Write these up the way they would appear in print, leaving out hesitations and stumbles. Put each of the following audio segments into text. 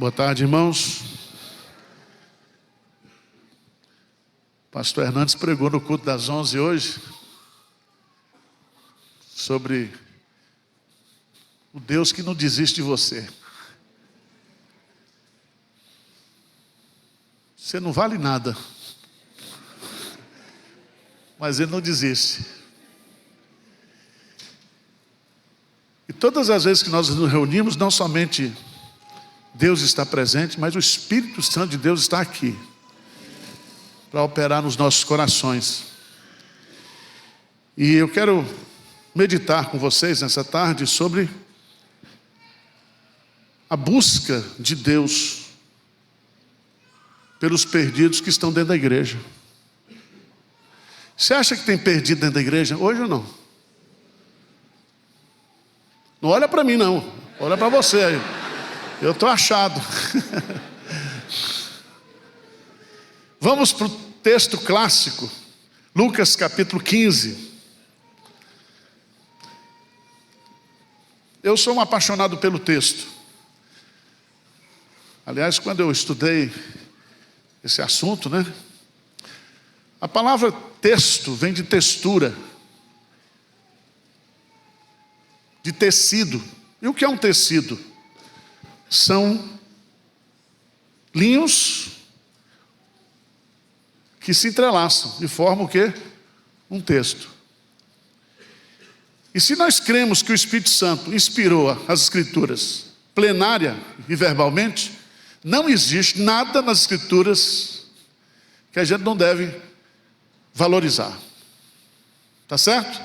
Boa tarde, irmãos. Pastor Hernandes pregou no culto das 11 hoje sobre o Deus que não desiste de você. Você não vale nada, mas Ele não desiste. E todas as vezes que nós nos reunimos, não somente Deus está presente, mas o Espírito Santo de Deus está aqui para operar nos nossos corações. E eu quero meditar com vocês nessa tarde sobre a busca de Deus pelos perdidos que estão dentro da igreja. Você acha que tem perdido dentro da igreja hoje ou não? Não olha para mim não, olha para você aí. Eu estou achado. Vamos para o texto clássico, Lucas capítulo 15. Eu sou um apaixonado pelo texto. Aliás, quando eu estudei esse assunto, a palavra texto vem de textura, de tecido. E o que é um tecido? São linhos que se entrelaçam e formam o quê? Um texto. E se nós cremos que o Espírito Santo inspirou as Escrituras plenária e verbalmente, não existe nada nas Escrituras que a gente não deve valorizar. Tá certo?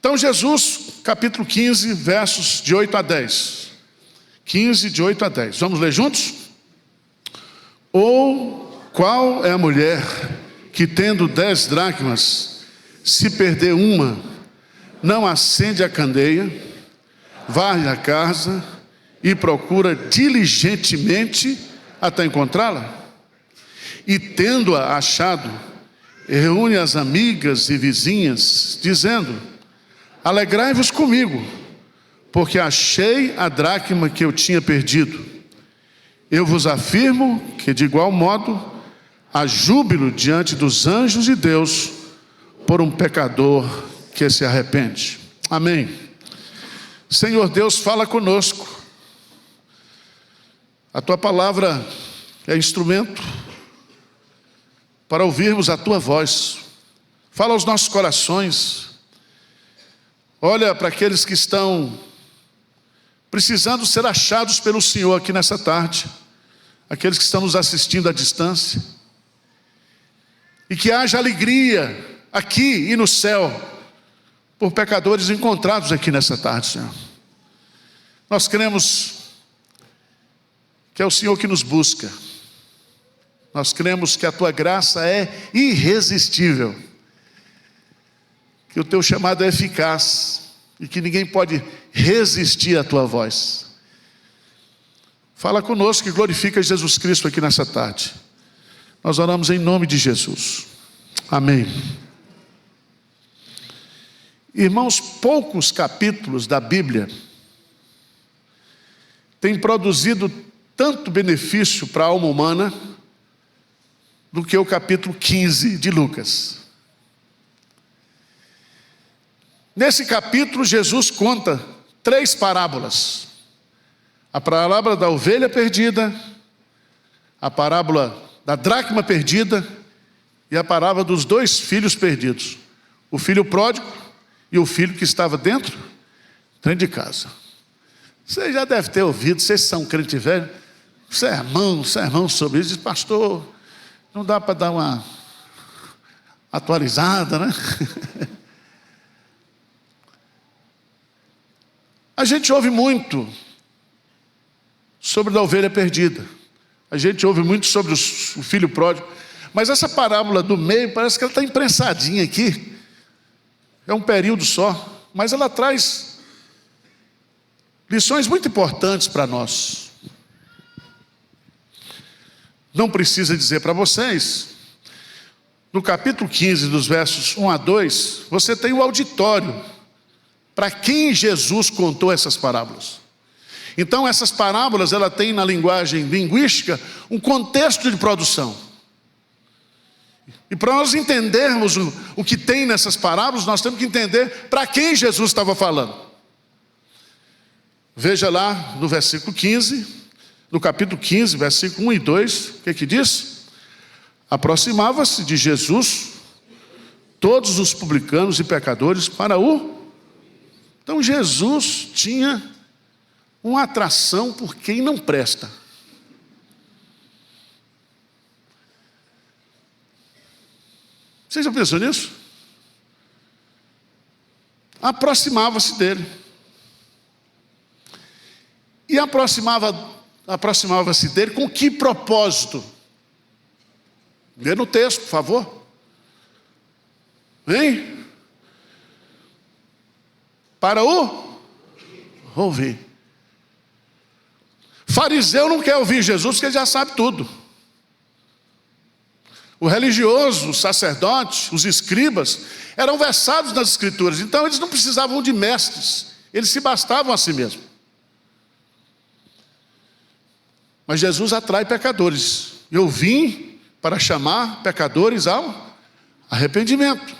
Então Jesus, capítulo 15, versos de 8 a 10. 15, de 8 a 10. Vamos ler juntos? Ou qual é a mulher que, tendo 10 dracmas, se perder uma, não acende a candeia, varre a casa e procura diligentemente até encontrá-la? E tendo-a achado, reúne as amigas e vizinhas, dizendo: alegrai-vos comigo, porque achei a dracma que eu tinha perdido. Eu vos afirmo que, de igual modo, há júbilo diante dos anjos de Deus por um pecador que se arrepende. Amém. Senhor Deus, fala conosco. A Tua palavra é instrumento para ouvirmos a Tua voz. Fala aos nossos corações. Olha para aqueles que estão precisando ser achados pelo Senhor aqui nessa tarde. Aqueles que estão nos assistindo à distância. E que haja alegria aqui e no céu por pecadores encontrados aqui nessa tarde, Senhor. Nós cremos que é o Senhor que nos busca. Nós cremos que a Tua graça é irresistível, que o Teu chamado é eficaz e que ninguém pode resistir à Tua voz. Fala conosco e glorifica Jesus Cristo aqui nessa tarde. Nós oramos em nome de Jesus. Amém. Irmãos, poucos capítulos da Bíblia têm produzido tanto benefício para a alma humana do que o capítulo 15 de Lucas. Nesse capítulo, Jesus conta 3 parábolas. A parábola da ovelha perdida, a parábola da dracma perdida e a parábola dos 2 filhos perdidos. O filho pródigo e o filho que estava dentro de casa. Você já deve ter ouvido, vocês são crente velho, sermão sobre isso. Diz: pastor, não dá para dar uma atualizada, A gente ouve muito sobre a ovelha perdida. A gente ouve muito sobre o filho pródigo. Mas essa parábola do meio, parece que ela está imprensadinha aqui. É um período só. Mas ela traz lições muito importantes para nós. Não precisa dizer para vocês. No capítulo 15, dos versos 1 a 2, você tem o auditório para quem Jesus contou essas parábolas. Então essas parábolas, ela tem na linguagem linguística um contexto de produção. E para nós entendermos o que tem nessas parábolas, nós temos que entender para quem Jesus estava falando. Veja lá no versículo 15, no capítulo 15, versículo 1 e 2, o que diz? Aproximava-se de Jesus todos os publicanos e pecadores para o... Então Jesus tinha uma atração por quem não presta. Vocês já pensou nisso? Aproximava-se dele. E aproximava-se dele com que propósito? Lê no texto, por favor. Hein? Para o ouvir. Fariseu não quer ouvir Jesus porque ele já sabe tudo. O religioso, os sacerdotes, os escribas eram versados nas escrituras, então eles não precisavam de mestres, eles se bastavam a si mesmos. Mas Jesus atrai pecadores. Eu vim para chamar pecadores ao arrependimento.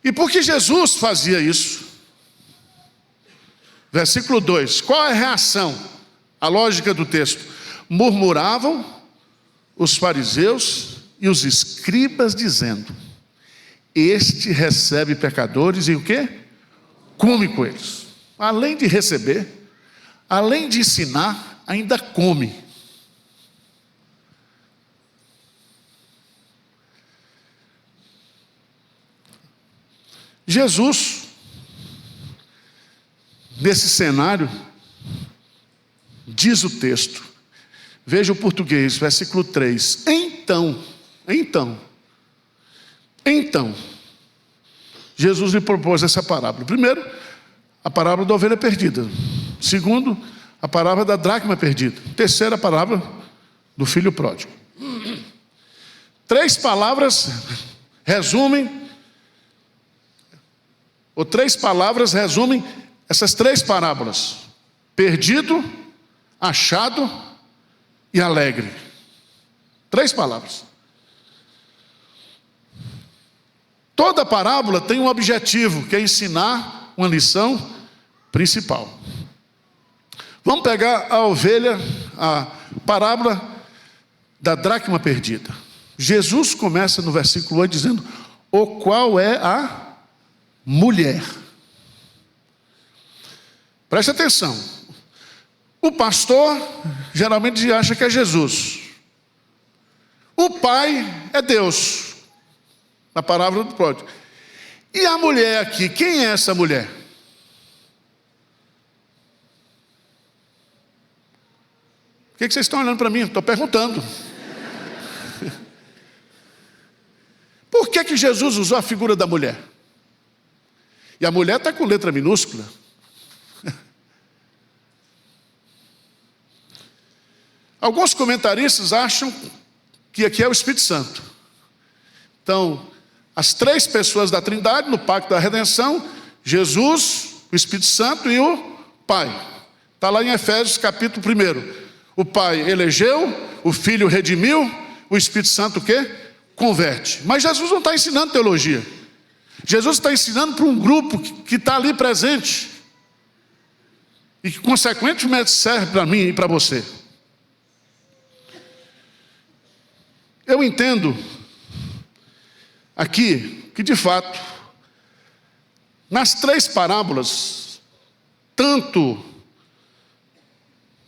E por que Jesus fazia isso? Versículo 2, qual é a reação? A lógica do texto. Murmuravam os fariseus e os escribas dizendo: este recebe pecadores e o quê? Come com eles. Além de receber, além de ensinar, ainda come. Jesus, nesse cenário, diz o texto, veja o português, versículo 3, então, Jesus lhe propôs essa parábola. Primeiro, a parábola da ovelha perdida. Segundo, a parábola da dracma perdida. Terceira, a parábola do filho pródigo. 3 palavras resumem essas 3 parábolas: perdido, achado e alegre. 3 palavras. Toda parábola tem um objetivo, que é ensinar uma lição principal. Vamos pegar a parábola da dracma perdida. Jesus começa no versículo 8 dizendo: o qual é a mulher. Preste atenção. O pastor geralmente acha que é Jesus. O pai é Deus, na parábola do pródigo. E a mulher aqui, quem é essa mulher? Por que vocês estão olhando para mim? Estou perguntando. Por que Jesus usou a figura da mulher? E a mulher está com letra minúscula. Alguns comentaristas acham que aqui é o Espírito Santo. Então, as 3 pessoas da Trindade no pacto da redenção: Jesus, o Espírito Santo e o Pai. Está lá em Efésios capítulo 1. O Pai elegeu, o Filho redimiu, o Espírito Santo o quê? Converte. Mas Jesus não está ensinando teologia. Jesus está ensinando para um grupo que está ali presente e que consequentemente serve para mim e para você. Eu entendo aqui que de fato nas 3 parábolas, tanto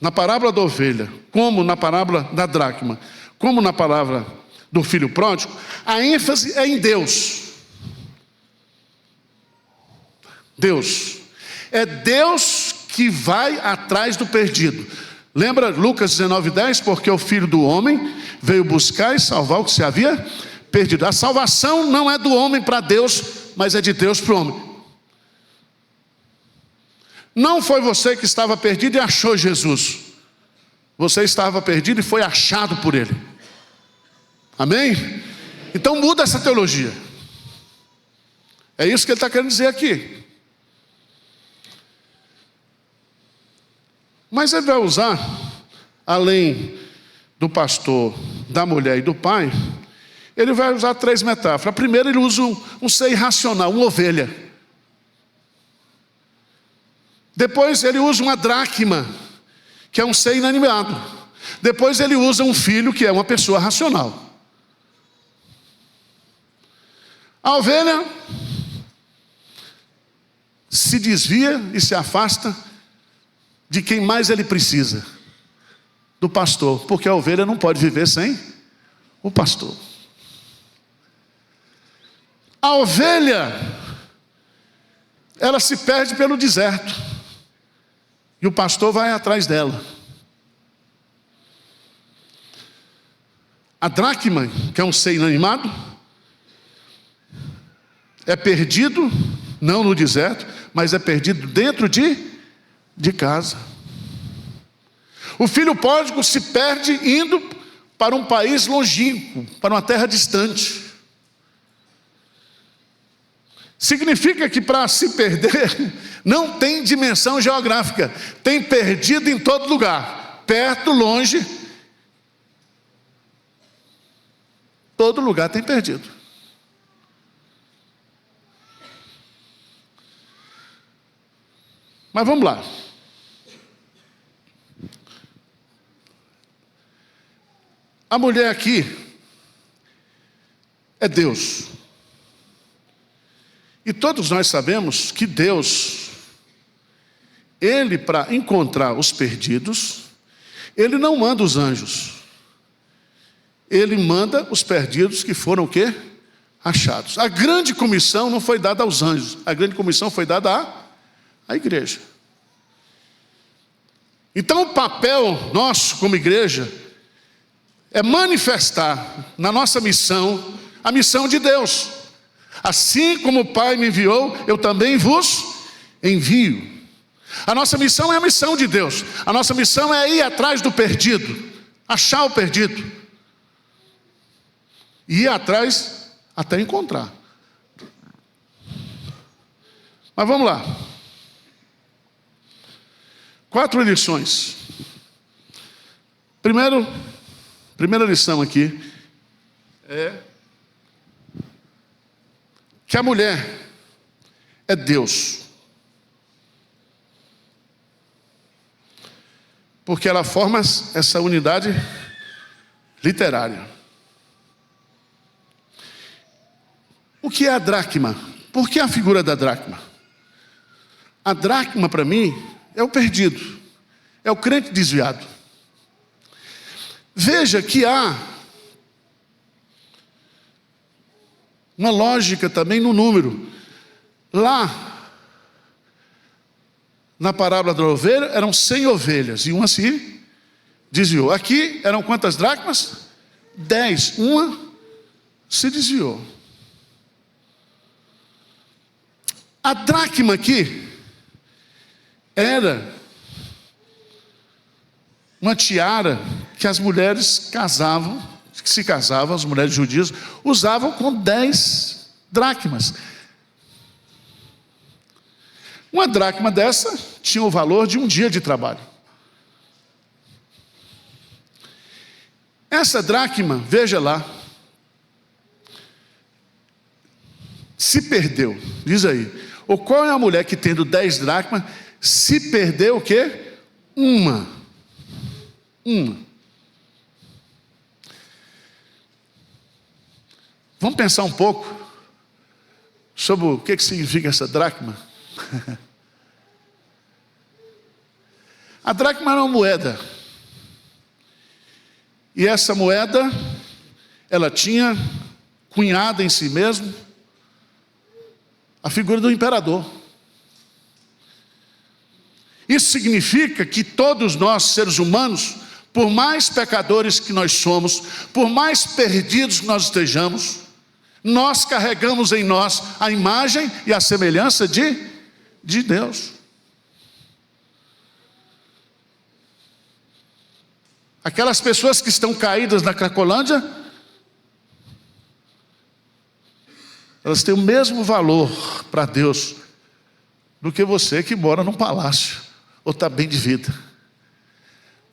na parábola da ovelha, como na parábola da dracma, como na parábola do filho pródigo, a ênfase é em Deus. Deus. É Deus que vai atrás do perdido. Lembra Lucas 19:10? Porque o Filho do Homem veio buscar e salvar o que se havia perdido. A salvação não é do homem para Deus, mas é de Deus para o homem. Não foi você que estava perdido e achou Jesus. Você estava perdido e foi achado por Ele. Amém? Então muda essa teologia. É isso que ele está querendo dizer aqui. Mas ele vai usar, além do pastor, da mulher e do pai, ele vai usar 3 metáforas. A primeira, ele usa um ser irracional, uma ovelha. Depois ele usa uma dracma, que é um ser inanimado. Depois ele usa um filho, que é uma pessoa racional. A ovelha se desvia e se afasta de quem mais ele precisa, do pastor, porque a ovelha não pode viver sem o pastor. A ovelha, ela se perde pelo deserto, e o pastor vai atrás dela. A dracma, que é um ser inanimado, é perdido, não no deserto, mas é perdido dentro de casa. O filho pródigo se perde indo para um país longínquo, para uma terra distante. Significa que para se perder, não tem dimensão geográfica, tem perdido em todo lugar, perto, longe, todo lugar tem perdido. Mas vamos lá. A mulher aqui é Deus. E todos nós sabemos que Deus, Ele, para encontrar os perdidos, Ele não manda os anjos. Ele manda os perdidos que foram o quê? Achados. A grande comissão não foi dada aos anjos. A grande comissão foi dada à igreja. Então o papel nosso como igreja é manifestar na nossa missão a missão de Deus. Assim como o Pai me enviou, eu também vos envio. A nossa missão é a missão de Deus. A nossa missão é ir atrás do perdido, achar o perdido, e ir atrás até encontrar. Mas vamos lá. 4 lições. Primeira lição aqui é que a mulher é Deus. Porque ela forma essa unidade literária. O que é a dracma? Por que a figura da dracma? A dracma, para mim, é o perdido, é o crente desviado. Veja que há uma lógica também no número. Lá, na parábola da ovelha, eram 100 ovelhas, e uma se desviou. Aqui, eram quantas dracmas? 10, uma se desviou. A dracma aqui era uma tiara que as mulheres se casavam, as mulheres judias, usavam com 10 dracmas. Uma dracma dessa tinha o valor de um dia de trabalho. Essa dracma, veja lá, se perdeu, diz aí. Ou qual é a mulher que tendo 10 dracmas, se perdeu o quê? Uma. Vamos pensar um pouco sobre o que significa essa dracma. A dracma era uma moeda. E essa moeda, ela tinha cunhada em si mesmo a figura do imperador. Isso significa que todos nós, seres humanos, por mais pecadores que nós somos, por mais perdidos que nós estejamos, nós carregamos em nós a imagem e a semelhança de Deus. Aquelas pessoas que estão caídas na Cracolândia, elas têm o mesmo valor para Deus do que você que mora num palácio ou está bem de vida.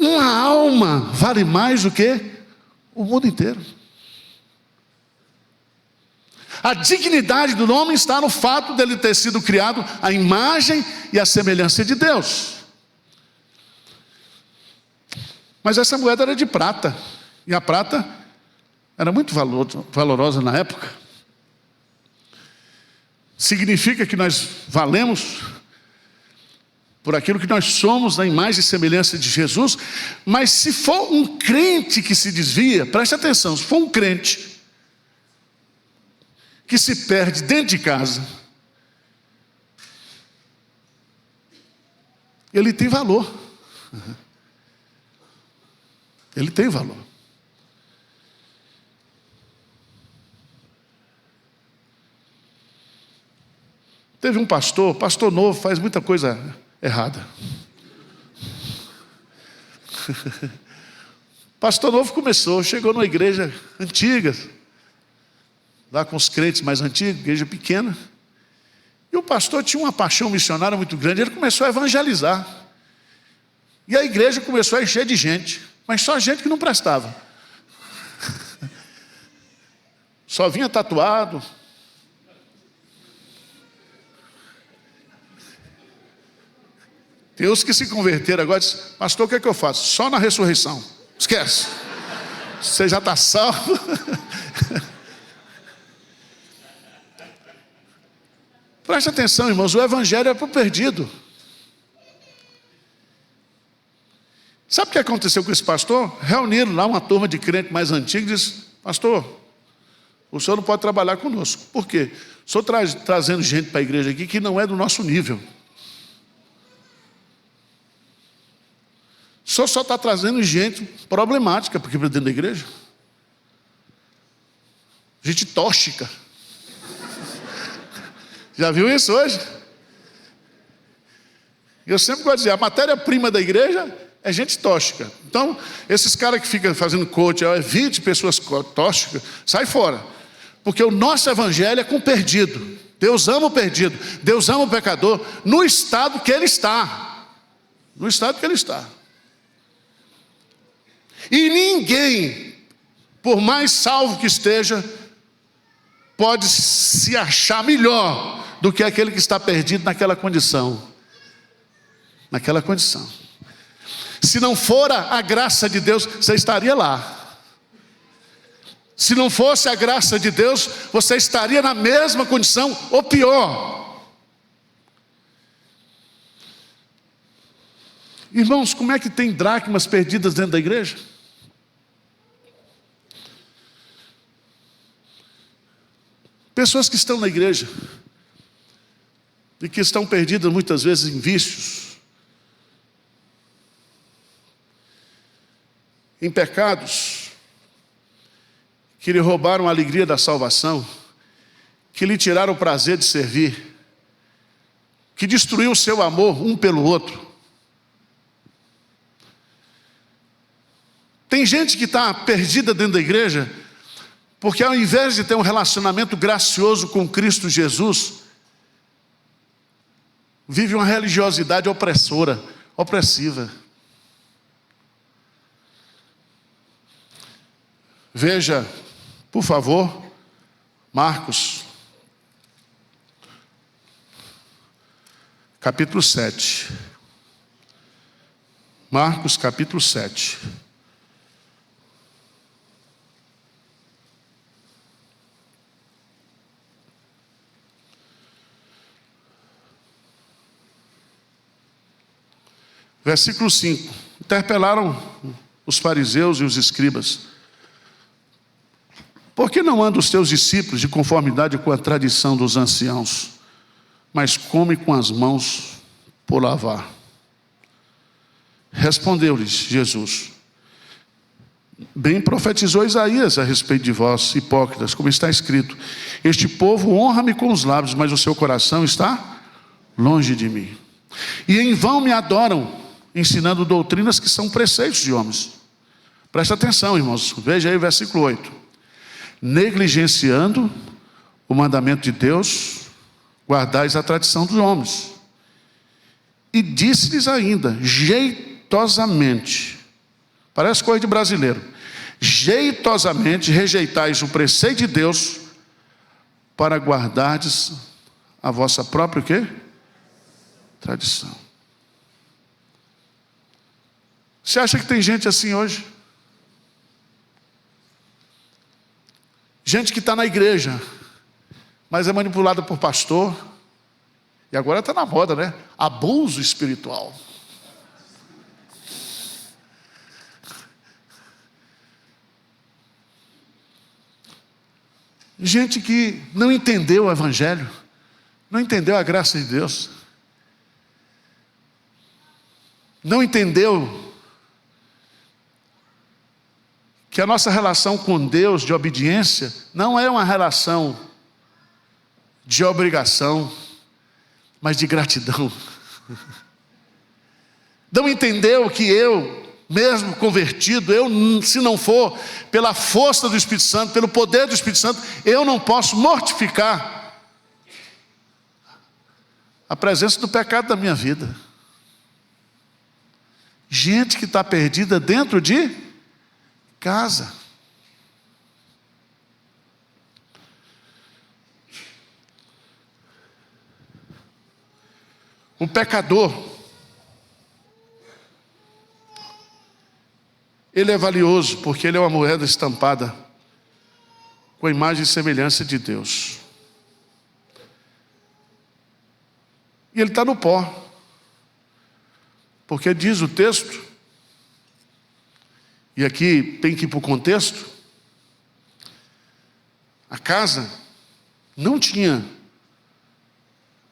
Uma alma vale mais do que o mundo inteiro. A dignidade do homem está no fato dele ter sido criado à imagem e à semelhança de Deus. Mas essa moeda era de prata, e a prata era muito valorosa na época. Significa que nós valemos por aquilo que nós somos na imagem e semelhança de Jesus. Mas se for um crente que se desvia, preste atenção, se for um crente que se perde dentro de casa, ele tem valor. Ele tem valor. Teve um pastor novo, faz muita coisa errada. Pastor novo chegou numa igreja antiga, lá com os crentes mais antigos, igreja pequena. E o pastor tinha uma paixão missionária muito grande, ele começou a evangelizar. E a igreja começou a encher de gente, mas só gente que não prestava. Só vinha tatuado. Tem uns que se converteram agora e dizem: pastor, o que é que eu faço? Só na ressurreição. Esquece. Você já está salvo. Preste atenção, irmãos, o evangelho é para o perdido. Sabe o que aconteceu com esse pastor? Reuniram lá uma turma de crente mais antigo e disse: pastor, o senhor não pode trabalhar conosco. Por quê? O senhor trazendo gente para a igreja aqui que não é do nosso nível. O senhor só está trazendo gente problemática para dentro da igreja. Gente tóxica. Já viu isso hoje? Eu sempre gosto de dizer, a matéria-prima da igreja é gente tóxica. Então, esses caras que ficam fazendo coach, evite pessoas tóxicas, sai fora. Porque o nosso evangelho é com o perdido. Deus ama o perdido, Deus ama o pecador, no estado que ele está. No estado que ele está. E ninguém, por mais salvo que esteja, pode se achar melhor do que aquele que está perdido naquela condição. Naquela condição. Se não fora a graça de Deus, você estaria lá. Se não fosse a graça de Deus, você estaria na mesma condição ou pior. Irmãos, como é que tem dracmas perdidas dentro da igreja? Pessoas que estão na igreja e que estão perdidas muitas vezes em vícios, em pecados, que lhe roubaram a alegria da salvação, que lhe tiraram o prazer de servir, que destruiu o seu amor um pelo outro. Tem gente que está perdida dentro da igreja, porque ao invés de ter um relacionamento gracioso com Cristo Jesus, vive uma religiosidade opressora, opressiva. Veja, por favor, Marcos, capítulo 7. Marcos, capítulo 7. Versículo 5. Interpelaram os fariseus e os escribas: por que não andam os teus discípulos de conformidade com a tradição dos anciãos, mas comem com as mãos por lavar? Respondeu-lhes Jesus: bem profetizou Isaías a respeito de vós, hipócritas, como está escrito: este povo honra-me com os lábios, mas o seu coração está longe de mim. E em vão me adoram, ensinando doutrinas que são preceitos de homens. Presta atenção, irmãos, veja aí o versículo 8. Negligenciando o mandamento de Deus, guardais a tradição dos homens. E disse-lhes ainda, jeitosamente: Parece coisa de brasileiro. Jeitosamente rejeitais o preceito de Deus para guardardes a vossa própria o quê? Tradição. Você acha que tem gente assim hoje? Gente que está na igreja, mas é manipulada por pastor. E agora está na moda, né? Abuso espiritual. Gente que não entendeu o evangelho, não entendeu a graça de Deus, não entendeu que a nossa relação com Deus de obediência não é uma relação de obrigação, mas de gratidão. Não entendeu que eu, mesmo convertido, se não for pela força do Espírito Santo, pelo poder do Espírito Santo, eu não posso mortificar a presença do pecado da minha vida. Gente que está perdida dentro de casa. O pecador, ele é valioso porque ele é uma moeda estampada com a imagem e semelhança de Deus. E ele está no pó. Porque diz o texto, e aqui tem que ir para o contexto, a casa não tinha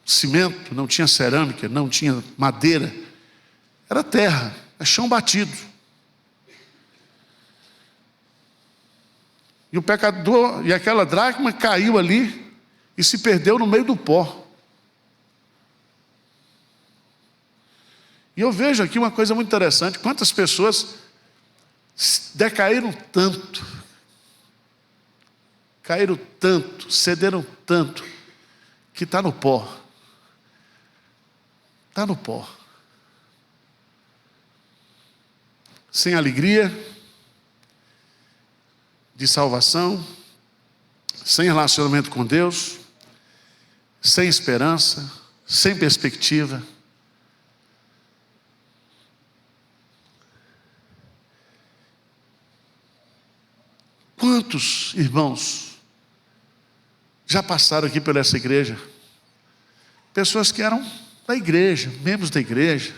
cimento, não tinha cerâmica, não tinha madeira, era terra, é chão batido. E o pecador, e aquela dracma caiu ali e se perdeu no meio do pó. E eu vejo aqui uma coisa muito interessante, quantas pessoas decaíram tanto, caíram tanto, cederam tanto, que está no pó. Está no pó. Sem alegria de salvação, sem relacionamento com Deus, sem esperança, sem perspectiva. Quantos irmãos já passaram aqui pela essa igreja? Pessoas que eram da igreja, membros da igreja,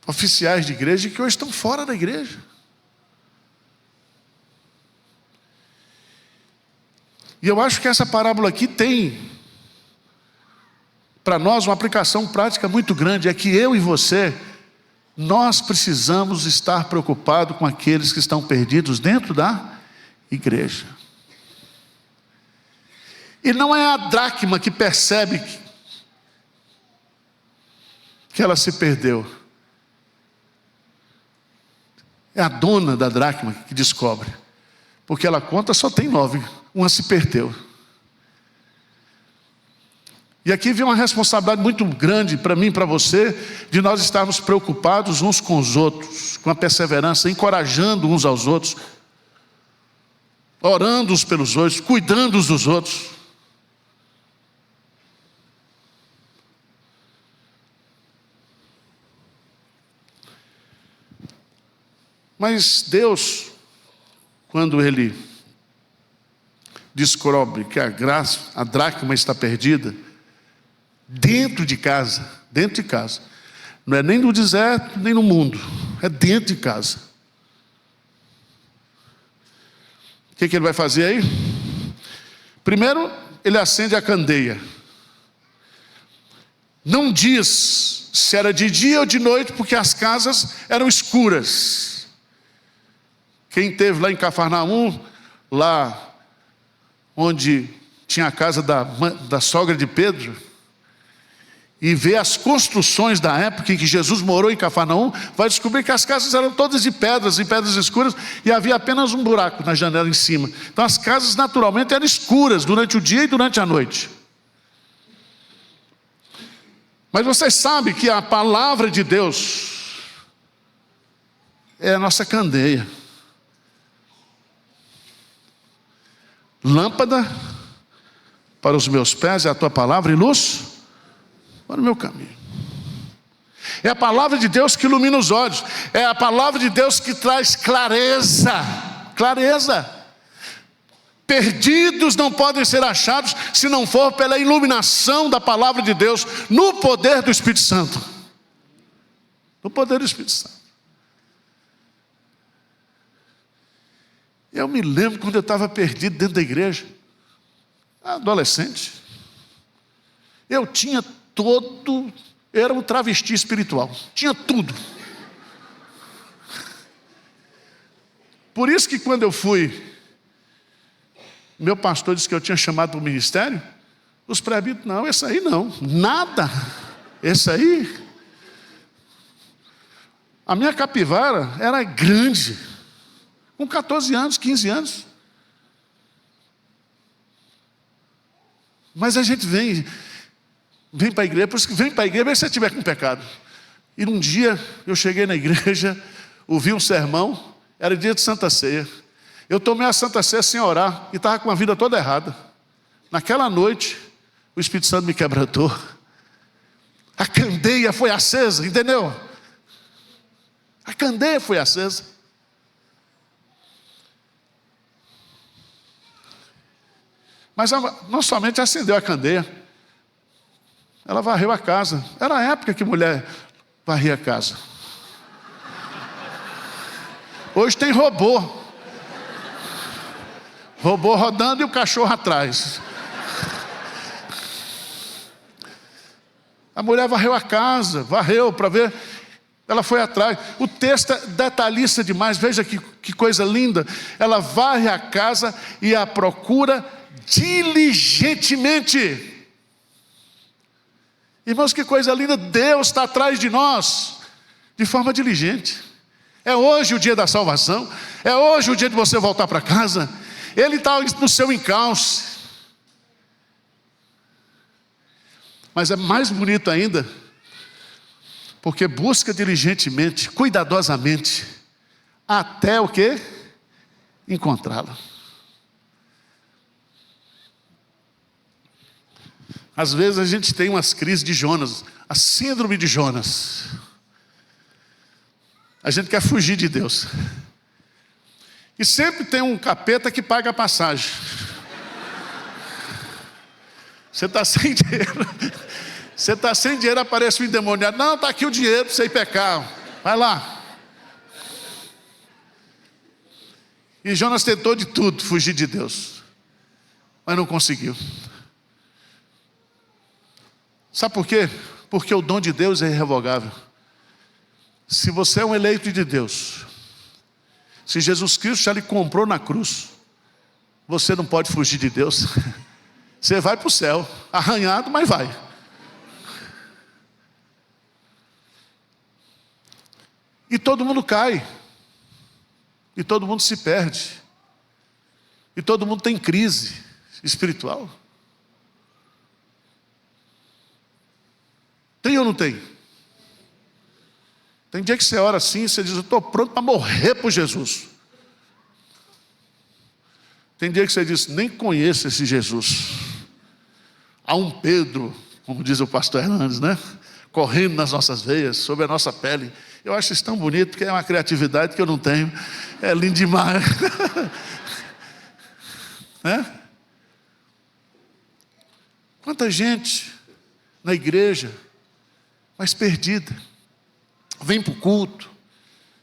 oficiais de igreja, que hoje estão fora da igreja. E eu acho que essa parábola aqui tem para nós uma aplicação prática muito grande. É que eu e você, nós precisamos estar preocupados com aqueles que estão perdidos dentro da igreja. E não é a dracma que percebe que ela se perdeu. É a dona da dracma que descobre. Porque ela conta, só tem 9. Uma se perdeu. E aqui vem uma responsabilidade muito grande para mim e para você, de nós estarmos preocupados uns com os outros, com a perseverança, encorajando uns aos outros, orando uns pelos outros, cuidando uns dos outros. Mas Deus, quando Ele descobre que a dracma está perdida, dentro de casa, não é nem no deserto, nem no mundo, é dentro de casa. O que Ele vai fazer aí? Primeiro, Ele acende a candeia. Não diz se era de dia ou de noite, porque as casas eram escuras. Quem esteve lá em Cafarnaum, lá onde tinha a casa da sogra de Pedro, e vê as construções da época em que Jesus morou em Cafarnaum, vai descobrir que as casas eram todas de pedras, em pedras escuras, e havia apenas um buraco na janela em cima. Então as casas naturalmente eram escuras durante o dia e durante a noite. Mas você sabe que a palavra de Deus é a nossa candeia. Lâmpada para os meus pés é a tua palavra e luz para o meu caminho. É a palavra de Deus que ilumina os olhos. É a palavra de Deus que traz clareza. Clareza. Perdidos não podem ser achados se não for pela iluminação da palavra de Deus, no poder do Espírito Santo. No poder do Espírito Santo. Eu me lembro quando eu estava perdido dentro da igreja, adolescente. Eu tinha era um travesti espiritual, tinha tudo. Por isso que quando eu fui, meu pastor disse que eu tinha chamado para o ministério, os presbíteros, não, esse aí não, nada, esse aí. A minha capivara era grande, com 14 anos, 15 anos. Mas a gente vem para a igreja, por isso que vem para a igreja, se você estiver com pecado. E um dia eu cheguei na igreja, ouvi um sermão, era dia de Santa Ceia. Eu tomei a Santa Ceia sem orar e estava com a vida toda errada. Naquela noite, o Espírito Santo me quebrantou. A candeia foi acesa, entendeu? A candeia foi acesa. Mas não somente acendeu a candeia, ela varreu a casa. Era a época que mulher varria a casa. Hoje tem robô. Robô rodando e o cachorro atrás. A mulher varreu a casa, varreu para ver. Ela foi atrás. O texto é detalhista demais. Veja que coisa linda. Ela varre a casa e a procura diligentemente. Irmãos, que coisa linda. Deus está atrás de nós de forma diligente. É hoje o dia da salvação. É hoje o dia de você voltar para casa. Ele está no seu encalce. Mas é mais bonito ainda, porque busca diligentemente, cuidadosamente, até o quê? Encontrá-la. Às vezes a gente tem umas crises de Jonas, a síndrome de Jonas. A gente quer fugir de Deus. E sempre tem um capeta que paga a passagem. Você está sem dinheiro. Você está sem dinheiro, aparece um endemoniado. Não, está aqui o dinheiro para você ir pecar. Vai lá. E Jonas tentou de tudo fugir de Deus. Mas não conseguiu. Sabe por quê? Porque o dom de Deus é irrevogável. Se você é um eleito de Deus, se Jesus Cristo já lhe comprou na cruz, você não pode fugir de Deus. Você vai para o céu, arranhado, mas vai. E todo mundo cai. E todo mundo se perde. E todo mundo tem crise espiritual. Tem ou não tem? Tem dia que você ora assim e você diz, eu estou pronto para morrer por Jesus. Tem dia que você diz, nem conheço esse Jesus. Há um Pedro, como diz o pastor Hernandes, né? Correndo nas nossas veias, sobre a nossa pele. Eu acho isso tão bonito, porque é uma criatividade que eu não tenho. É lindo demais. Né? Quanta gente na igreja, mas perdida. Vem para o culto,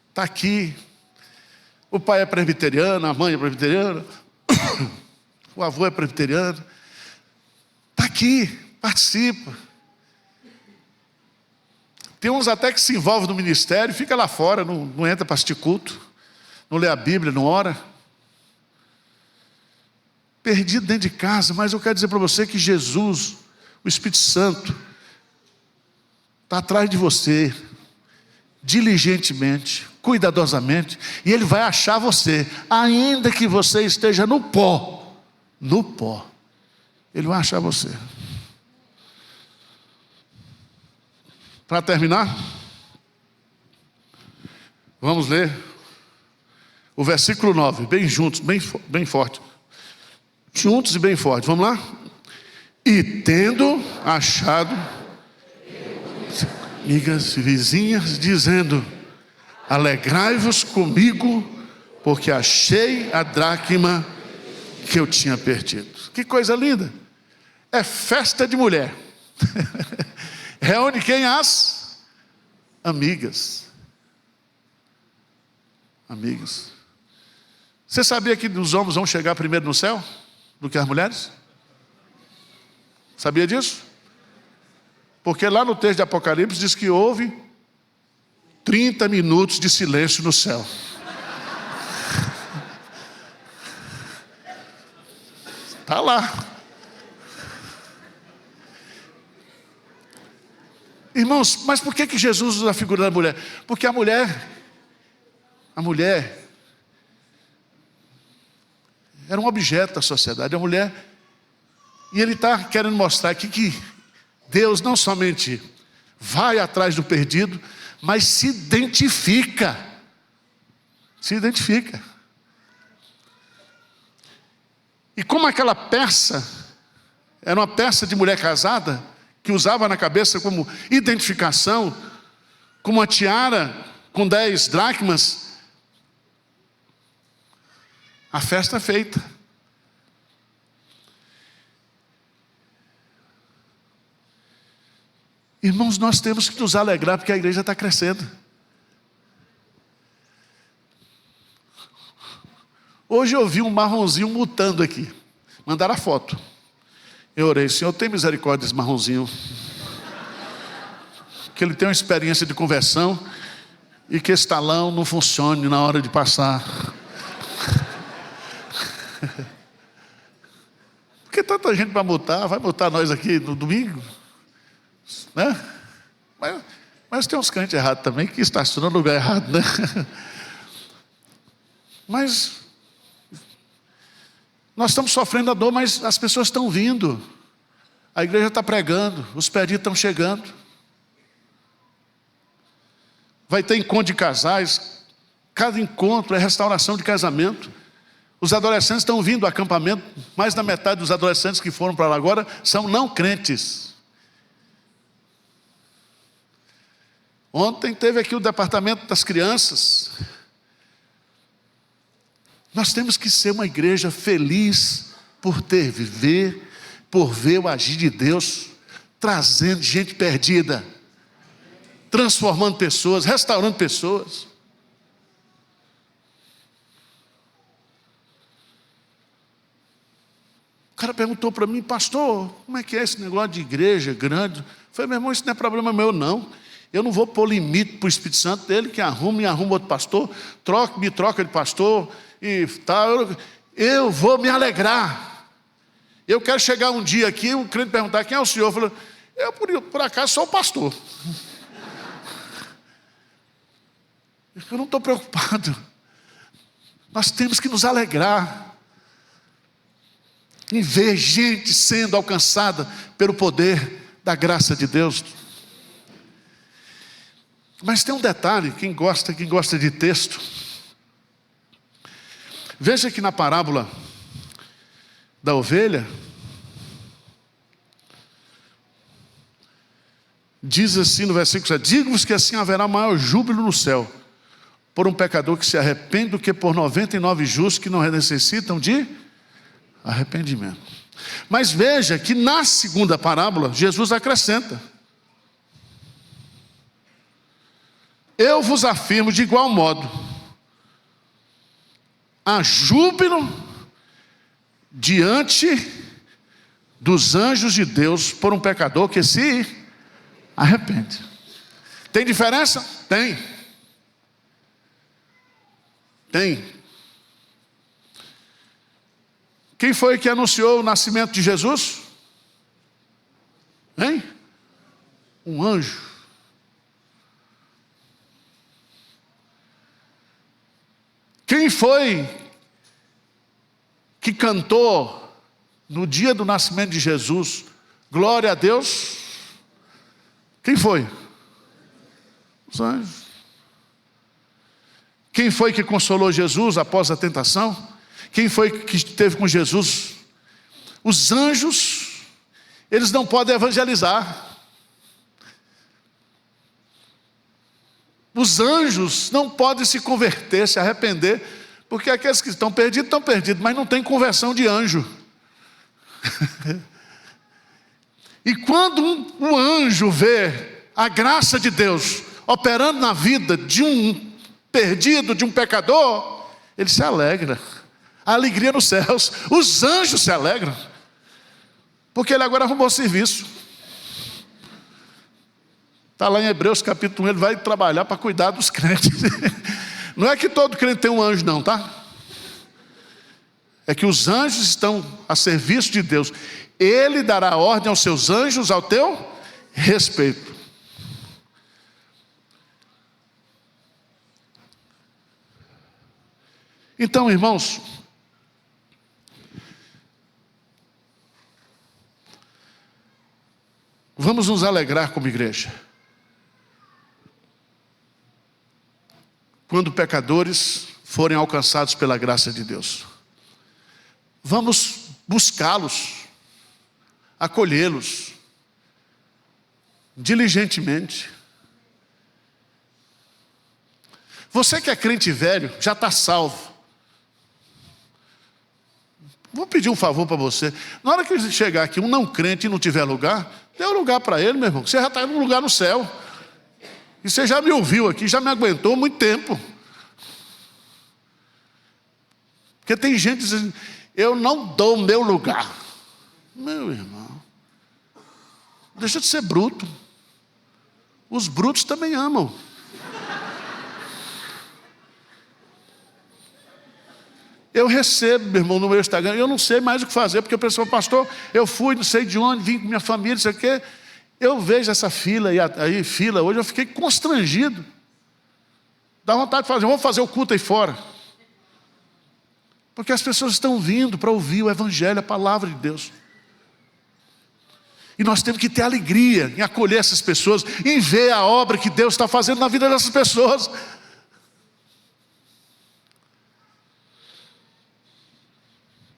está aqui. O pai é presbiteriano, a mãe é presbiteriana, o avô é presbiteriano. Está aqui, participa. Tem uns até que se envolvem no ministério, fica lá fora, não entra para assistir culto, não lê a Bíblia, não ora. Perdido dentro de casa, mas eu quero dizer para você que Jesus, o Espírito Santo, está atrás de você, diligentemente, cuidadosamente, e Ele vai achar você, ainda que você esteja no pó, Ele vai achar você. Para terminar, Vamos ler o versículo 9, bem juntos, bem forte. Juntos e bem forte, vamos lá? E tendo achado amigas e vizinhas, dizendo: alegrai-vos comigo, porque achei a dracma que eu tinha perdido. Que coisa linda! É festa de mulher. Reúne quem? As amigas. Amigas. Você sabia que os homens vão chegar primeiro no céu do que as mulheres? Sabia disso? Porque lá no texto de Apocalipse diz que houve 30 minutos de silêncio no céu. Está lá. Irmãos, mas por que Jesus usa a figura da mulher? Porque a mulher era um objeto da sociedade, a mulher. E ele está querendo mostrar aqui que Deus não somente vai atrás do perdido, mas se identifica. Se identifica. E como aquela peça era uma peça de mulher casada, que usava na cabeça como identificação, como uma tiara com 10 dracmas, a festa é feita. Irmãos, nós temos que nos alegrar porque a igreja está crescendo. Hoje eu vi um marronzinho mutando aqui. Mandaram a foto. Eu orei: Senhor, tem misericórdia desse marronzinho. Que ele tenha uma experiência de conversão e que esse talão não funcione na hora de passar. Porque tanta gente vai multar nós aqui no domingo, né? Mas tem uns crentes errados também que estacionam no lugar errado, né? Mas nós estamos sofrendo a dor, mas as pessoas estão vindo. A igreja está pregando, os perdidos estão chegando. Vai ter encontro de casais. Cada encontro é restauração de casamento. Os adolescentes estão vindo ao acampamento. Mais da metade dos adolescentes que foram para lá agora são não crentes. Ontem teve aqui o departamento das crianças. Nós temos que ser uma igreja feliz por ver o agir de Deus, trazendo gente perdida, transformando pessoas, restaurando pessoas. O cara perguntou para mim: pastor, como é que é esse negócio de igreja grande? Eu falei: meu irmão, isso não é problema meu não. Eu não vou pôr limite para o Espírito Santo dele, que arruma outro pastor, me troca de pastor e tal. Eu vou me alegrar. Eu quero chegar um dia aqui, o crente perguntar: quem é o senhor? Eu falo: eu por acaso sou o pastor. Eu não estou preocupado. Nós temos que nos alegrar em ver gente sendo alcançada pelo poder da graça de Deus. Mas tem um detalhe, quem gosta de texto, veja que na parábola da ovelha, diz assim no versículo 7: digo-vos que assim haverá maior júbilo no céu por um pecador que se arrepende do que por 99 justos que não necessitam de arrependimento. Mas veja que na segunda parábola Jesus acrescenta: eu vos afirmo de igual modo, há júbilo diante dos anjos de Deus por um pecador que se arrepende. Tem diferença? Tem. Quem foi que anunciou o nascimento de Jesus? Hein? Um anjo. Quem foi que cantou no dia do nascimento de Jesus: glória a Deus? Quem foi? Os anjos. Quem foi que consolou Jesus após a tentação? Quem foi que esteve com Jesus? Os anjos, eles não podem evangelizar. Os anjos não podem se converter, se arrepender, porque aqueles que estão perdidos, mas não tem conversão de anjo. E quando um anjo vê a graça de Deus operando na vida de um perdido, de um pecador, ele se alegra. A alegria nos céus. Os anjos se alegram, porque ele agora arrumou serviço. Está lá em Hebreus capítulo 1, ele vai trabalhar para cuidar dos crentes. Não é que todo crente tem um anjo não, tá? É que os anjos estão a serviço de Deus. Ele dará ordem aos seus anjos ao teu respeito. Então, irmãos, vamos nos alegrar como igreja quando pecadores forem alcançados pela graça de Deus. Vamos buscá-los, acolhê-los diligentemente. Você que é crente velho, já está salvo. Vou pedir um favor para você. Na hora que chegar aqui um não crente e não tiver lugar, dê um lugar para ele, meu irmão. Você já está em um lugar no céu. E você já me ouviu aqui, já me aguentou muito tempo. Porque tem gente dizendo, eu não dou o meu lugar. Meu irmão, deixa de ser bruto. Os brutos também amam. Eu recebo, meu irmão, no meu Instagram, eu não sei mais o que fazer, porque o pessoal, pastor, eu fui, não sei de onde, vim com minha família, não sei o quê. Eu vejo essa fila aí, fila hoje, eu fiquei constrangido. Dá vontade de fazer, vamos fazer o culto aí fora. Porque as pessoas estão vindo para ouvir o Evangelho, a palavra de Deus. E nós temos que ter alegria em acolher essas pessoas, em ver a obra que Deus está fazendo na vida dessas pessoas.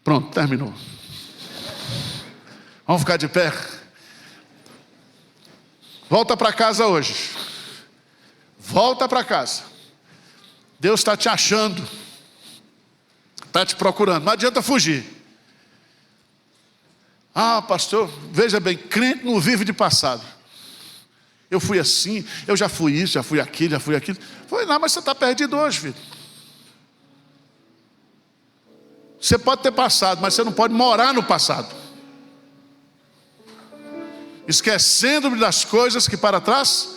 Pronto, terminou. Vamos ficar de pé. Volta para casa hoje. Volta para casa. Deus está te achando. Está te procurando. Não adianta fugir. Ah, pastor, veja bem, crente não vive de passado. Eu fui assim, eu já fui isso, já fui aquilo, já fui aquilo. Foi, não, mas você está perdido hoje, filho. Você pode ter passado, mas você não pode morar no passado. Esquecendo-me das coisas que para trás,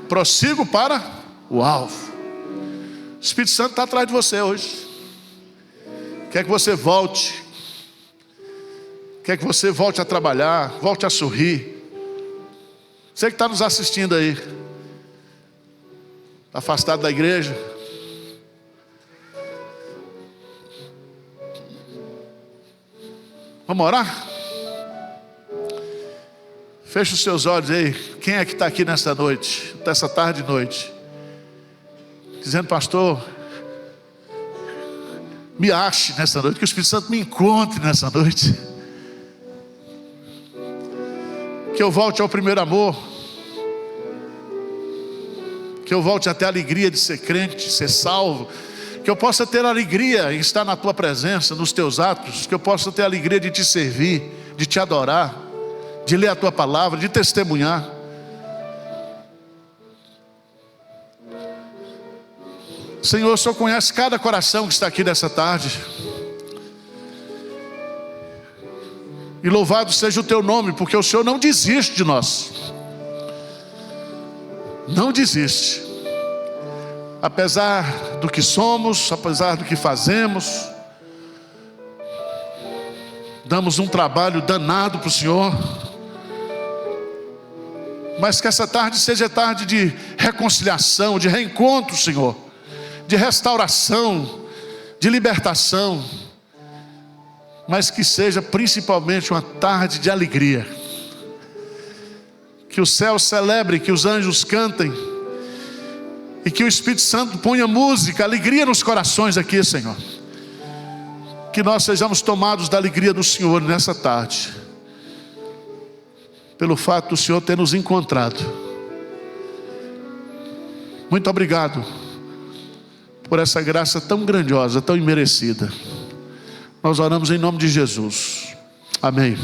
prossigo para o alvo. O Espírito Santo está atrás de você hoje. Quer que você volte. Quer que você volte a trabalhar, volte a sorrir. Você que está nos assistindo aí, está afastado da igreja. Vamos orar? Feche os seus olhos aí. Quem é que está aqui nessa noite, nessa tarde e noite, dizendo, pastor, me ache nessa noite, que o Espírito Santo me encontre nessa noite, que eu volte ao primeiro amor, que eu volte a ter a alegria de ser crente, de ser salvo, que eu possa ter alegria em estar na tua presença, nos teus atos, que eu possa ter a alegria de te servir, de te adorar, de ler a tua palavra, de testemunhar. Senhor, o Senhor conhece cada coração que está aqui nessa tarde. E louvado seja o teu nome, porque o Senhor não desiste de nós. Não desiste. Apesar do que somos, apesar do que fazemos, damos um trabalho danado para o Senhor. Mas que essa tarde seja tarde de reconciliação, de reencontro, Senhor, de restauração, de libertação, mas que seja principalmente uma tarde de alegria. Que o céu celebre, que os anjos cantem, E que o Espírito Santo ponha música, alegria nos corações aqui, Senhor. Que nós sejamos tomados da alegria do Senhor nessa tarde, pelo fato do Senhor ter nos encontrado. Muito obrigado por essa graça tão grandiosa, tão imerecida. Nós oramos em nome de Jesus. Amém.